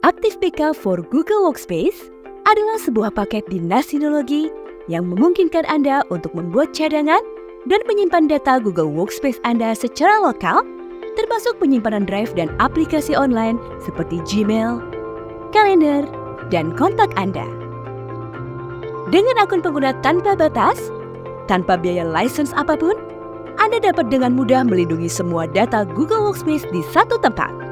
Active Backup for Google Workspace adalah sebuah paket dinas sinologi yang memungkinkan Anda untuk membuat cadangan dan menyimpan data Google Workspace Anda secara lokal, termasuk penyimpanan drive dan aplikasi online seperti Gmail, kalender, dan kontak Anda. Dengan akun pengguna tanpa batas, tanpa biaya license apapun, Anda dapat dengan mudah melindungi semua data Google Workspace di satu tempat.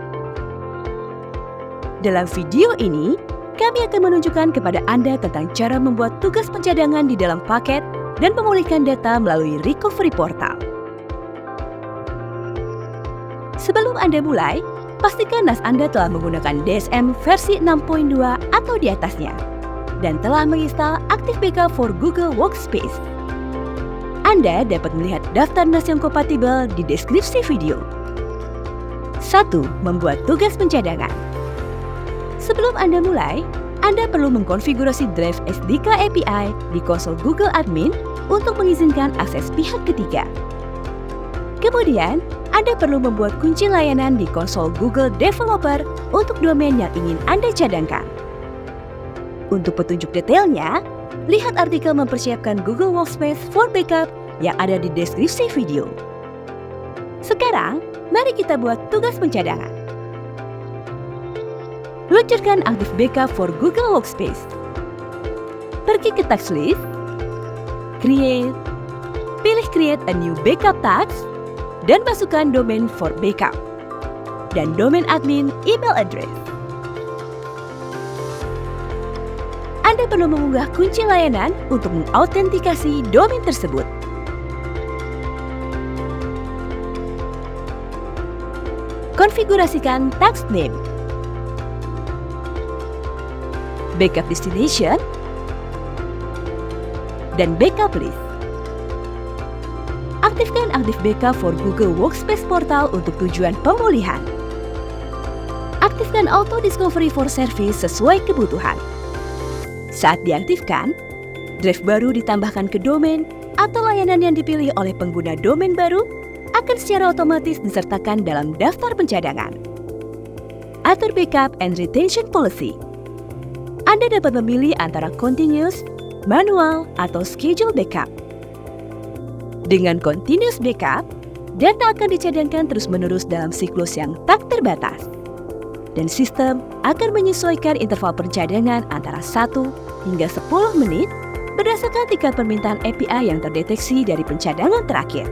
Dalam video ini, kami akan menunjukkan kepada Anda tentang cara membuat tugas pencadangan di dalam paket dan memulihkan data melalui recovery portal. Sebelum Anda mulai, pastikan NAS Anda telah menggunakan DSM versi 6.2 atau di atasnya dan telah menginstal Active Backup for Google Workspace. Anda dapat melihat daftar NAS yang kompatibel di deskripsi video. 1. Membuat tugas pencadangan. Sebelum Anda mulai, Anda perlu mengkonfigurasi drive SDK API di konsol Google Admin untuk mengizinkan akses pihak ketiga. Kemudian, Anda perlu membuat kunci layanan di konsol Google Developer untuk domain yang ingin Anda cadangkan. Untuk petunjuk detailnya, lihat artikel mempersiapkan Google Workspace for Backup yang ada di deskripsi video. Sekarang, mari kita buat tugas pencadangan. Luncurkan Active Backup for Google Workspace. Pergi ke task list, Create, pilih Create a new backup task, dan masukkan domain for backup, dan domain admin email address. Anda perlu mengunggah kunci layanan untuk mengautentikasi domain tersebut. Konfigurasikan task name, backup destination, dan backup list. Aktifkan Active Backup for Google Workspace Portal untuk tujuan pemulihan. Aktifkan Auto Discovery for Service sesuai kebutuhan. Saat diaktifkan, drive baru ditambahkan ke domain atau layanan yang dipilih oleh pengguna domain baru akan secara otomatis disertakan dalam daftar pencadangan. Atur Backup and Retention Policy. Anda dapat memilih antara continuous, manual, atau schedule backup. Dengan continuous backup, data akan dicadangkan terus-menerus dalam siklus yang tak terbatas. Dan sistem akan menyesuaikan interval pencadangan antara 1 hingga 10 menit berdasarkan tingkat permintaan API yang terdeteksi dari pencadangan terakhir.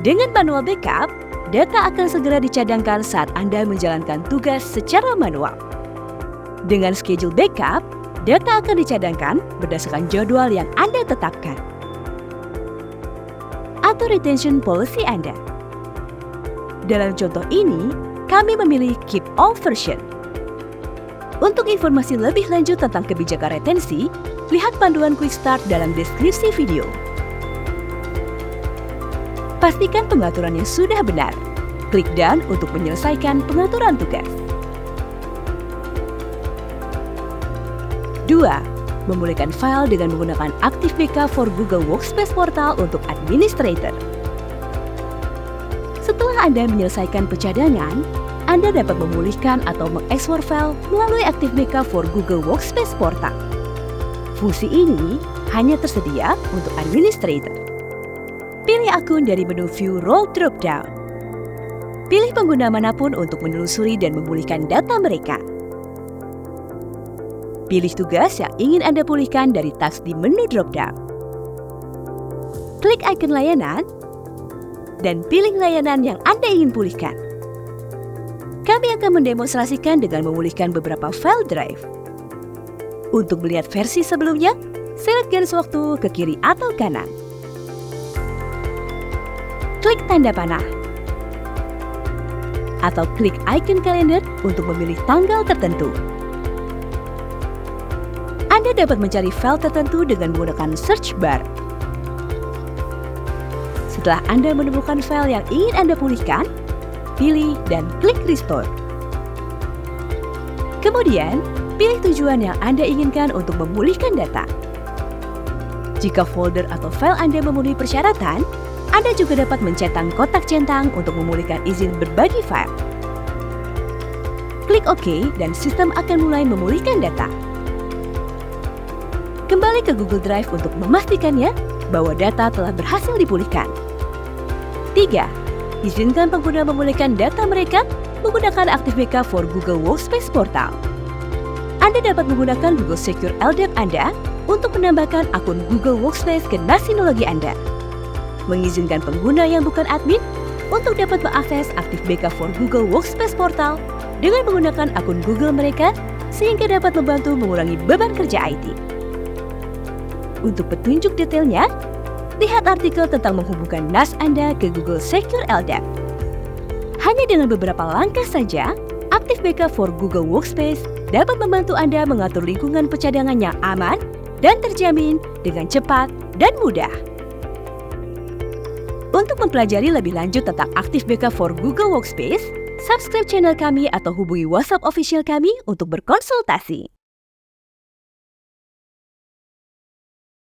Dengan manual backup, data akan segera dicadangkan saat Anda menjalankan tugas secara manual. Dengan schedule backup, data akan dicadangkan berdasarkan jadwal yang Anda tetapkan. Atau retention policy Anda. Dalam contoh ini, kami memilih Keep All Version. Untuk informasi lebih lanjut tentang kebijakan retensi, lihat panduan Quick Start dalam deskripsi video. Pastikan pengaturannya sudah benar. Klik Done untuk menyelesaikan pengaturan tugas. 2. Memulihkan file dengan menggunakan Active Backup for Google Workspace Portal untuk administrator. Setelah Anda menyelesaikan pencadangan, Anda dapat memulihkan atau mengekspor file melalui Active Backup for Google Workspace Portal. Fungsi ini hanya tersedia untuk administrator. Pilih akun dari menu View Role drop-down. Pilih pengguna manapun untuk menelusuri dan memulihkan data mereka. Pilih tugas yang ingin Anda pulihkan dari task di menu drop-down. Klik ikon layanan, dan pilih layanan yang Anda ingin pulihkan. Kami akan mendemonstrasikan dengan memulihkan beberapa file drive. Untuk melihat versi sebelumnya, select garis waktu ke kiri atau kanan. Klik tanda panah. Atau klik ikon kalender untuk memilih tanggal tertentu. Anda dapat mencari file tertentu dengan menggunakan search bar. Setelah Anda menemukan file yang ingin Anda pulihkan, pilih dan klik Restore. Kemudian, pilih tujuan yang Anda inginkan untuk memulihkan data. Jika folder atau file Anda memenuhi persyaratan, Anda juga dapat mencentang kotak centang untuk memulihkan izin berbagi file. Klik OK dan sistem akan mulai memulihkan data. Kembali ke Google Drive untuk memastikannya bahwa data telah berhasil dipulihkan. 3. Izinkan pengguna memulihkan data mereka menggunakan ActiveBackup for Google Workspace Portal. Anda dapat menggunakan Google Secure LDAP Anda untuk menambahkan akun Google Workspace ke Nasinology Anda. Mengizinkan pengguna yang bukan admin untuk dapat mengakses ActiveBackup for Google Workspace Portal dengan menggunakan akun Google mereka sehingga dapat membantu mengurangi beban kerja IT. Untuk petunjuk detailnya, lihat artikel tentang menghubungkan NAS Anda ke Google Secure LDAP. Hanya dengan beberapa langkah saja, ActiveBackup for Google Workspace dapat membantu Anda mengatur lingkungan pencadangan yang aman dan terjamin dengan cepat dan mudah. Untuk mempelajari lebih lanjut tentang ActiveBackup for Google Workspace, subscribe channel kami atau hubungi WhatsApp official kami untuk berkonsultasi.